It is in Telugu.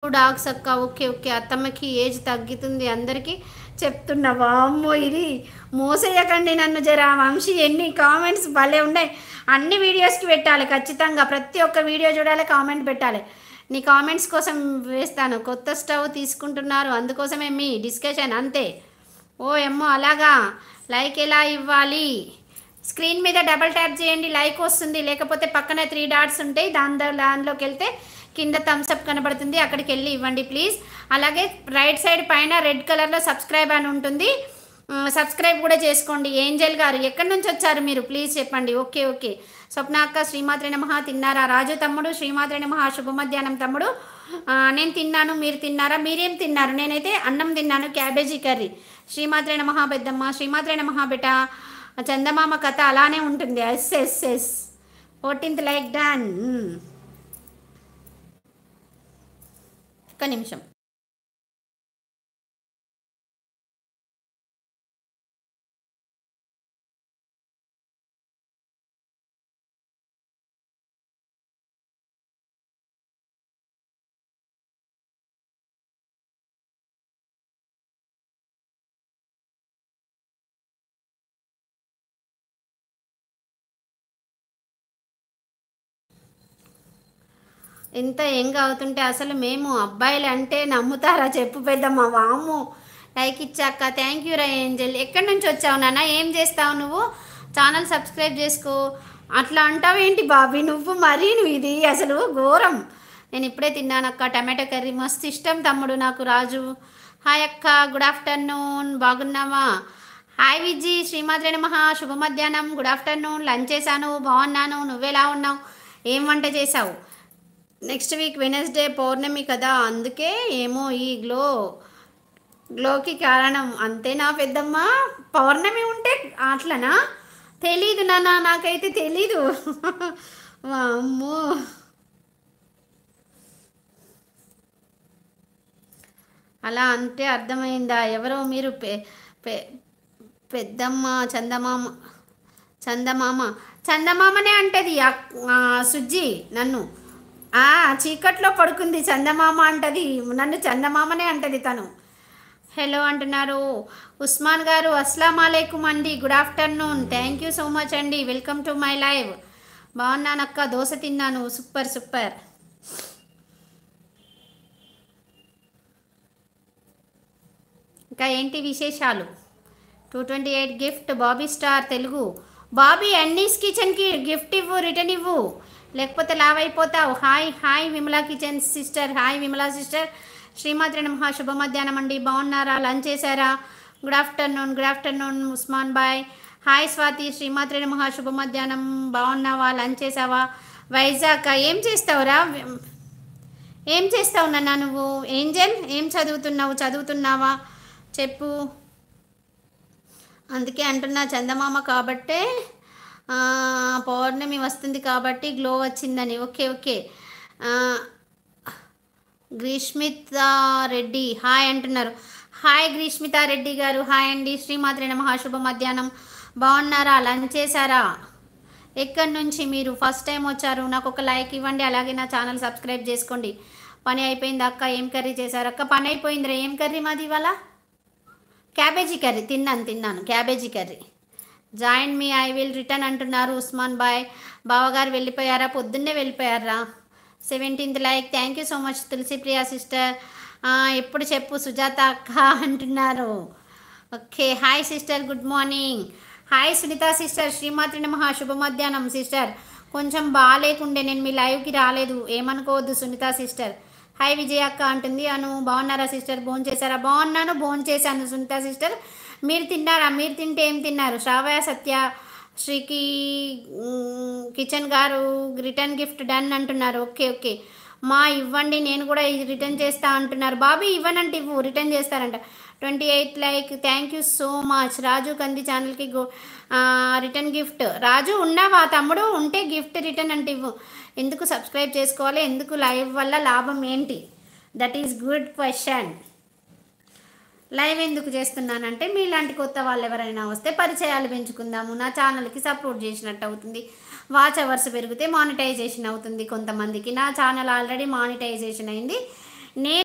డాగ్స్ అక్క. ఓకే. ఓకే. అత్తమ్మకి ఏజ్ తగ్గుతుంది అందరికీ చెప్తున్నా. వామ్మో! ఇది మోసేయకండి నన్ను జర. వంశీ ఎన్ని కామెంట్స్ భలే ఉన్నాయి. అన్ని వీడియోస్‌కి పెట్టాలి ఖచ్చితంగా. ప్రతి ఒక్క వీడియో చూడాలి, కామెంట్ పెట్టాలి. నీ కామెంట్స్ కోసం వేస్తాను. కొత్త స్టవ్ తీసుకుంటున్నారు అందుకోసమే మీ డిస్కషన్ అంతే. ఓయమ్మో! అలాగా. లైక్ ఎలా ఇవ్వాలి? స్క్రీన్ మీద డబల్ ట్యాప్ చేయండి, లైక్ వస్తుంది. లేకపోతే పక్కన 3 డాట్స్ ఉంటాయి, దానిలోకి వెళ్తే కింద థమ్స్అప్ కనబడుతుంది, అక్కడికి వెళ్ళి ఇవ్వండి ప్లీజ్. అలాగే రైట్ సైడ్ పైన రెడ్ కలర్లో సబ్స్క్రైబ్ అని ఉంటుంది, సబ్స్క్రైబ్ కూడా చేసుకోండి. ఏంజల్ గారు ఎక్కడి నుంచి వచ్చారు మీరు ప్లీజ్ చెప్పండి. ఓకే. ఓకే. స్వప్న అక్క శ్రీమాత్రే నమః. తిన్నారా? రాజు తమ్ముడు శ్రీమాత్రే నమః. శుభ మధ్యాహ్నం తమ్ముడు. నేను తిన్నాను, మీరు తిన్నారా? మీరేం తిన్నారు? నేనైతే అన్నం తిన్నాను, క్యాబేజీ కర్రీ. శ్రీమాత్రే నమః పెద్దమ్మ. శ్రీమాత్రే నమః బెట. చందమామ కథ అలానే ఉంటుంది. Yes yes yes. 14th like done. ఒక్క నిమిషం. ఎంత యంగ్ అవుతుంటే అసలు మేము అబ్బాయిలు అంటే నమ్ముతారా చెప్పు పెద్దమ్మ. వాము లైక్ ఇచ్చాక థ్యాంక్ యూ రా ఏంజల్. ఎక్కడి నుంచి వచ్చావు నాన్న? ఏం చేస్తావు నువ్వు? ఛానల్ సబ్స్క్రైబ్ చేసుకో. అట్లా అంటావు ఏంటి బాబీ నువ్వు? మరీ నువ్వు ఇది అసలు ఘోరం. నేను ఇప్పుడే తిన్నాను అక్క టమాటో కర్రీ, మస్తు ఇష్టం తమ్ముడు నాకు. రాజు హాయ్ అక్క, గుడ్ ఆఫ్టర్నూన్. బాగున్నావా? హాయ్ విజీ. శ్రీమాత్రే నమః. శుభ మధ్యాహ్నం. Good afternoon. లంచ్ చేశాను, బాగున్నాను. నువ్వెలా ఉన్నావు? ఏం వంట చేసావు? నెక్స్ట్ వీక్ వెనస్డే పౌర్ణమి కదా, అందుకే ఏమో ఈ గ్లోకి కారణం. అంతేనా పెద్దమ్మ? పౌర్ణమి ఉంటే అట్లనా? తెలీదు నాన్న, నాకైతే తెలీదు. అమ్మో! అలా అంటే అర్థమైందా? ఎవరో మీరు పెద్దమ్మ చందమామ. చందమామ చందమామనే అంటది సుజ్జి నన్ను. చీకట్లో పడుకుంది చందమామ అంటది నన్ను. చందమామనే అంటది తను. హలో అంటున్నారు ఉస్మాన్ గారు. అస్సలం అలైకుం అండి. Good afternoon. Thank you so much అండి. Welcome to my live. బాగున్నానక్క, దోశ తిన్నాను. Super super. ఇంకా ఏంటి విశేషాలు? 228 gift Bobby star Telugu. Bobby Annie's కిచెన్కి గిఫ్ట్ ఇవ్వు, రిటర్న్ ఇవ్వు, లేకపోతే లావ్ అయిపోతావు. Hi hi Vimala kitchen sister. Hi Vimala sister. శ్రీమాత్రే నమః. శుభ మధ్యాహ్నం అండి. బాగున్నారా? లంచ్ చేశారా? Good afternoon. Good afternoon Usman బాయ్. హాయ్ స్వాతి. శ్రీమాత్రే నమః. శుభ మధ్యాహ్నం. బాగున్నావా? లంచ్ చేసావా? వైజాగ్ ఏం చేస్తావురా? ఏం చేస్తావు నాన్న నువ్వు? ఏంజల్ ఏం చదువుతున్నావా చెప్పు. అందుకే అంటున్నా చందమామ కాబట్టే పౌర్ణమి వస్తుంది కాబట్టి గ్లో వచ్చిందని. ఓకే. ఓకే. గ్రీష్మితా రెడ్డి హాయ్ అంటున్నారు. హాయ్ గ్రీష్మితా రెడ్డి గారు. హాయ్ అండి. శ్రీమాత్రే నమః. శుభ మధ్యాహ్నం. బాగున్నారా? లంచ్ చేశారా? ఎక్కడి నుంచి మీరు ఫస్ట్ టైం వచ్చారు? నాకు ఒక లైక్ ఇవ్వండి, అలాగే నా ఛానల్ సబ్స్క్రైబ్ చేసుకోండి. పని అయిపోయింది అక్క. ఏం కర్రీ చేశారు అక్క? పని అయిపోయిందిరా. ఏం కర్రీ మాది ఇవాళ? Cabbage curry. తిన్నాను cabbage curry. Join me I will return అంటున్నారు ఉస్మాన్ బాయ్. బావగారు వెళ్ళిపోయారా? పొద్దున్నే వెళ్ళిపోయారా? 17th like. Thank you so much Tulasipriya sister. ఎప్పుడు చెప్పు సుజాత అక్క అంటున్నారు. Okay. Hi sister, good morning. Hi Sunitha sister. శ్రీమాత్రి నమః. శుభ మధ్యాహ్నం సిస్టర్. కొంచెం బాగాలేకుండే నేను మీ లైవ్కి రాలేదు, ఏమనుకోవద్దు సునీత సిస్టర్. హాయ్ విజయ అక్క అంటుంది. బాగున్నారా సిస్టర్? భోజనం చేశారా? బాగున్నాను, భోజనం చేశాను సునీత సిస్టర్. మీరు తిన్నారా? మీరు తింటే ఏం తిన్నారు? శ్రావయ సత్య శ్రీకి కిచెన్ గారు రిటర్న్ గిఫ్ట్ డన్ అంటున్నారు. ఓకే. ఓకే మా ఇవ్వండి, నేను కూడా ఇది రిటర్న్ చేస్తా అంటున్నారు. బాబీ ఇవ్వనంటే ఇవ్వు, రిటర్న్ చేస్తారంట. 28 like. Thank you so much. Raju Kandi ఛానల్కి రిటర్న్ గిఫ్ట్. రాజు ఉన్నావా తమ్ముడు? ఉంటే గిఫ్ట్ రిటర్న్ అంటే ఇవ్వు. ఎందుకు సబ్స్క్రైబ్ చేసుకోవాలి? ఎందుకు? లైవ్ వల్ల లాభం ఏంటి? That is good question. Live ఎందుకు చేస్తున్నానంటే మీలాంటి కొత్త వాళ్ళు ఎవరైనా వస్తే పరిచయాలు పెంచుకుందాము, నా ఛానల్కి సపోర్ట్ చేసినట్టు అవుతుంది. వాచ్ అవర్స్ పెరిగితే మానిటైజేషన్ అవుతుంది కొంతమందికి. నా ఛానల్ ఆల్రెడీ మానిటైజేషన్ అయింది, నేను